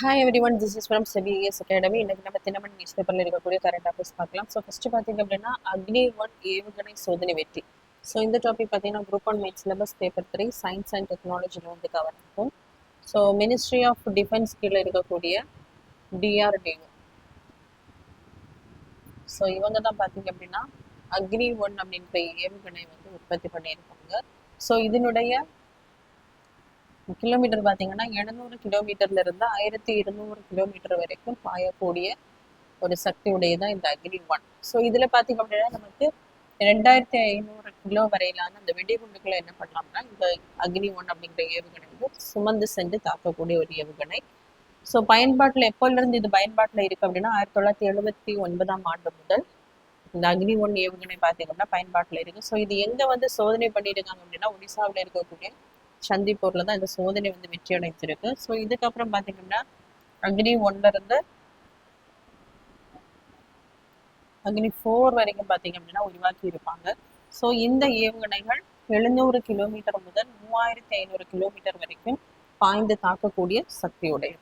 Hi everyone, this is from CPS academy. இன்னைக்கு நம்ம Dinamani news பேப்பரில் இருக்கக்கூடிய கரண்ட் அஃபேர்ஸ் பார்க்கலாம். ஸோ ஃபர்ஸ்ட் பார்த்தீங்க அப்படின்னா அக்னி-1 ஏவுகணை சோதனை வெற்றி. ஸோ இந்த டாபிக் பார்த்தீங்கன்னா group 1 main syllabus paper 3 science and டெக்னாலஜியில் வந்து கவர் ஆகும். ஸோ மினிஸ்ட்ரி ஆஃப் டிஃபென்ஸ் கீழே இருக்கக்கூடிய டிஆர்டிஓ, ஸோ இவங்க தான் பார்த்தீங்க அப்படின்னா அக்னி-1 அப்படின்ற ஏவுகணை வந்து உற்பத்தி பண்ணியிருக்காங்க. ஸோ இதனுடைய கிலோமீட்டர் பார்த்தீங்கன்னா 700 கிலோமீட்டர்ல இருந்து 1200 கிலோமீட்டர் வரைக்கும் பாயக்கூடிய ஒரு சக்தி உடையதான் இந்த அக்னி-1. ஸோ இதுல பார்த்தீங்க அப்படின்னா நமக்கு 2500 கிலோ வரையிலான அந்த வெடிகுண்டுகளை என்ன பண்ணலாம்னா இந்த அக்னி-1 அப்படிங்கிற ஏவுகணை வந்து சுமந்து சென்று தாக்கக்கூடிய ஒரு ஏவுகணை. ஸோ பயன்பாட்டில் எப்போலேருந்து இது பயன்பாட்டில் இருக்கு அப்படின்னா 1979ஆம் ஆண்டு முதல் இந்த அக்னி-1 ஏவுகணை பார்த்தீங்கன்னா பயன்பாட்டில் இருக்கு. ஸோ இது எங்க வந்து சோதனை பண்ணியிருக்காங்க அப்படின்னா ஒடிசாவில் இருக்கக்கூடிய சந்திப்பூர்ல தான் இந்த சோதனை வந்து வெற்றி அடைஞ்சிருக்கு. ஸோ இதுக்கப்புறம் பார்த்தீங்கன்னா அக்னி-1ல இருந்து அக்னி-4 வரைக்கும் பார்த்தீங்க அப்படின்னா உருவாக்கி இருப்பாங்க. ஸோ இந்த ஏவுகணைகள் 700 கிலோமீட்டர் முதல் 3500 கிலோமீட்டர் வரைக்கும் பாய்ந்து தாக்கக்கூடிய சக்தியுடையது.